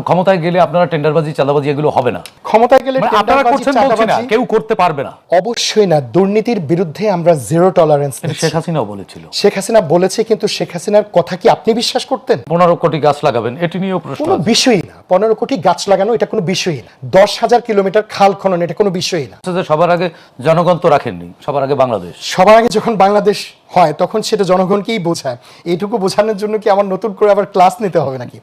ক্ষমতায় গেলে আপনারা টেন্ডারবাজি চাঁদাবাজি এগুলো হবে না। ক্ষমতায় গেলে আপনারা করছেন বলছি না, কেউ করতে পারবে না। অবশ্যই না। দুর্নীতির বিরুদ্ধে আমরা জিরো টলারেন্স। শেখ হাসিনাও বলেছিল। শেখ হাসিনা বলেছে, কিন্তু শেখ হাসিনার কথা কি আপনি বিশ্বাস করতেন? 15 কোটি গাছ লাগাবেন, এটি নিয়েও প্রশ্ন। কোনো বিষয়ই না। 15 কোটি গাছ লাগানো এটা কোনো বিষয়ই না। 10,000 কিলোমিটার খাল খনন এটা কোনো বিষয়ই না। সবার আগে জনগণ তো রাখেননি, সবার আগে বাংলাদেশ। সবার আগে যখন বাংলাদেশ হয় তখন সেটা জনগণকেই বোঝায়। এইটুকু বোঝানোর জন্য কি আমার নতুন করে আবার ক্লাস নিতে হবে নাকি?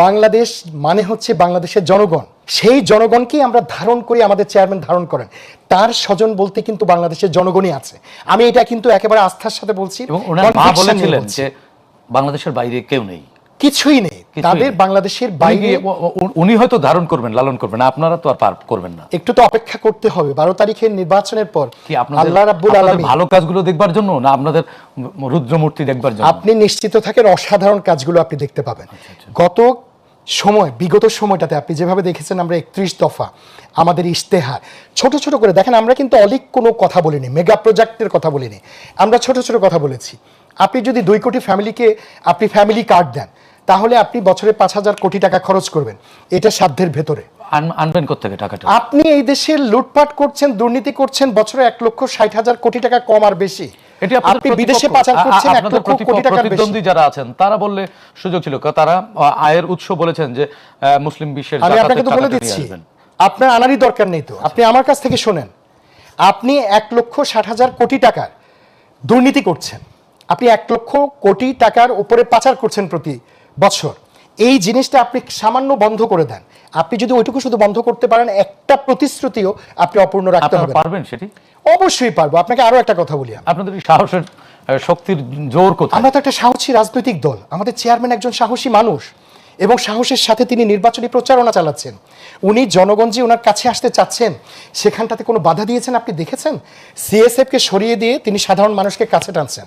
বাংলাদেশ মানে হচ্ছে বাংলাদেশের জনগণ। সেই জনগণকেই আমরা ধারণ করি, আমাদের চেয়ারম্যান ধারণ করেন। তার স্বজন বলতে কিন্তু বাংলাদেশের জনগণই আছে। আমি এটা কিন্তু একেবারে আস্থার সাথে বলছি। এবং ওনার মা বলেছিলেন যে বাংলাদেশের বাইরে কেউ নেই, কিছুই নেই তাদের বাংলাদেশের বাইরে। উনি হয়তো ধারণ করবেন, লালন করবেন, আপনারা তো আর পার করবেন না। একটু তো অপেক্ষা করতে হবে। 12 তারিখের নির্বাচনের পর কি আল্লাহ রাব্বুল আলামিন ভালো কাজগুলো দেখবার জন্য, না আপনাদের রুদ্রমূর্তি দেখবার জন্য? আপনি নিশ্চিত থাকেন অসাধারণ কাজগুলো আপনি দেখতে পাবেন। বিগত সময়টাতে আপনি যেভাবে দেখেছেন, আমরা 31 দফা আমাদের ইশতেহার ছোট ছোট করে দেখেন। আমরা কিন্তু অলিক কোনো কথা বলিনি, মেগা প্রজেক্টের কথা বলিনি, আমরা ছোট ছোট কথা বলেছি। আপনি যদি 2 কোটি ফ্যামিলিকে আপনি ফ্যামিলি কার্ড দেন, তাহলে আপনি বছরে 5,000 কোটি টাকা খরচ করবেন। এটা সাধ্যের ভেতরে। আনবেন কোত্থেকে টাকাটা? আপনি এই দেশে লুটপাট করছেন, দুর্নীতি করছেন, বছরে 1,60,000 কোটি টাকা কম আর বেশি। আপনি বিদেশে পাচার করছেন 1 লক্ষ কোটি টাকার বেশি। প্রতিদ্বন্দ্বী যারা আছেন তারা বললে সুযোগ ছিল, তারা আয়ের উৎস বলেছেন যে মুসলিম বিশ্বের আমি আপনাকে তো বলে দিচ্ছি, আপনার আনারই দরকার নেই তো। আপনি আমার কাছ থেকে শোনেন, আপনি 1,60,000 কোটি টাকার দুর্নীতি করছেন, আপনি 1 লক্ষ কোটি টাকার উপরে পাচার করছেন প্রতি বছর। এই জিনিসটা আপনি সামান্য বন্ধ করে দেন। আপনি যদি ওইটুকু শুধু বন্ধ করতে পারেন, একটা প্রতিশ্রুতিও আপনি অপূর্ণ রাখতে হবে। পারবেন সেটি? অবশ্যই পারবো। আপনাকে আরো একটা কথা বলি, আপনাদের সাহসের শক্তির জোর কোথায়? আমরা তো একটা সাহসী রাজনৈতিক দল। আমাদের চেয়ারম্যান একজন সাহসী মানুষ, এবং সাহসের সাথে তিনি নির্বাচনী প্রচারণা চালাচ্ছেন। উনি জনগণ যে ওনার কাছে আসতে চাচ্ছেন, সেখানটাতে কোনো বাধা দিয়েছেন আপনি দেখেছেন? সিএসএফকে সরিয়ে দিয়ে তিনি সাধারণ মানুষকে কাছে টানছেন।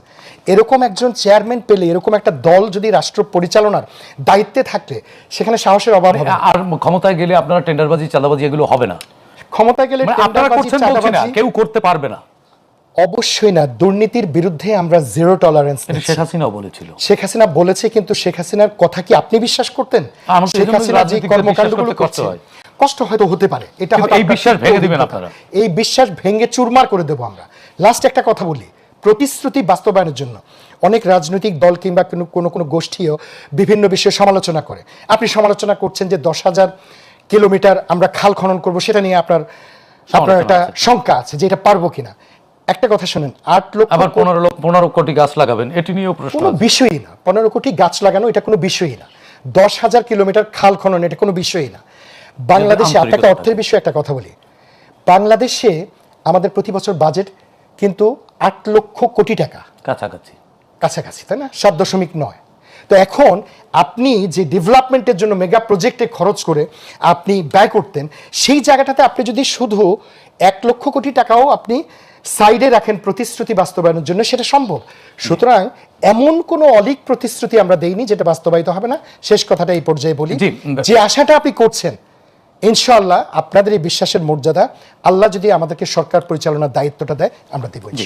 এরকম একজন চেয়ারম্যান পেলে, এরকম একটা দল যদি রাষ্ট্র পরিচালনার দায়িত্বে থাকলে, সেখানে সাহসের অভাব হবে। আর ক্ষমতায় গেলে আপনারা টেন্ডারবাজি চাঁদাবাজি এগুলো হবে না। ক্ষমতায় গেলে আপনারা করছেন বলছি না, কেউ করতে পারবে না। অবশ্যই না। দুর্নীতির বিরুদ্ধে আমরা জিরো টলারেন্স। শেখ হাসিনাও বলেছিল। শেখ হাসিনা বলেছে, কিন্তু শেখ হাসিনার কথা কি আপনি বিশ্বাস করতেন? শেখ হাসিনা যে কর্মকাণ্ডগুলো করছে, কষ্ট হয়তো হতে পারে, এটা হয়তো এই বিশ্বাস ভেঙে দিবেন আপনারা। এই বিশ্বাস ভেঙে চুরমার করে দেব আমরা। লাস্ট একটা কথা বলি, প্রতিশ্রুতি বাস্তবায়নের জন্য অনেক রাজনৈতিক দল কিংবা কোনো গোষ্ঠীও বিভিন্ন বিষয়ে সমালোচনা করে। আপনি সমালোচনা করছেন যে 10,000 কিলোমিটার আমরা খাল খনন করব, সেটা নিয়ে আপনার একটা শঙ্কা আছে যে এটা পারবো কিনা। একটা কথা শুনেন, 8 লক্ষ, আবার 15 কোটি গাছ লাগাবেন, এটি নিয়েও প্রশ্ন। কোনো বিষয়ই না। 15 কোটি গাছ লাগানো এটা কোনো বিষয়ই না। 10,000 কিলোমিটার খাল খনন এটা কোনো বিষয়ই না। বাংলাদেশে, আপনাকে অর্থের বিষয়ে একটা কথা বলি, বাংলাদেশে আমাদের প্রতি বছর বাজেট কিন্তু 8 লক্ষ কোটি টাকা কাছাকাছি, তাই না? 7.9। তো এখন আপনি যে ডেভেলপমেন্টের জন্য মেগা প্রজেক্টে খরচ করে আপনি ব্যয় করতেন, সেই জায়গাটাতে আপনি যদি শুধু 1 লক্ষ কোটি টাকাও আপনি সাইডে রাখেন প্রতিশ্রুতি বাস্তবায়নের জন্য, সেটা সম্ভব। সুতরাং এমন কোনো অলিক প্রতিশ্রুতি আমরা দেইনি যেটা বাস্তবায়িত হবে না। শেষ কথাটা এই পর্যায়ে বলি, যে আশাটা আপনি করছেন, ইনশাআল্লাহ আপনাদের এই বিশ্বাসের মর্যাদা আল্লাহ যদি আমাদেরকে সরকার পরিচালনার দায়িত্বটা দেয়, আমরা দেব।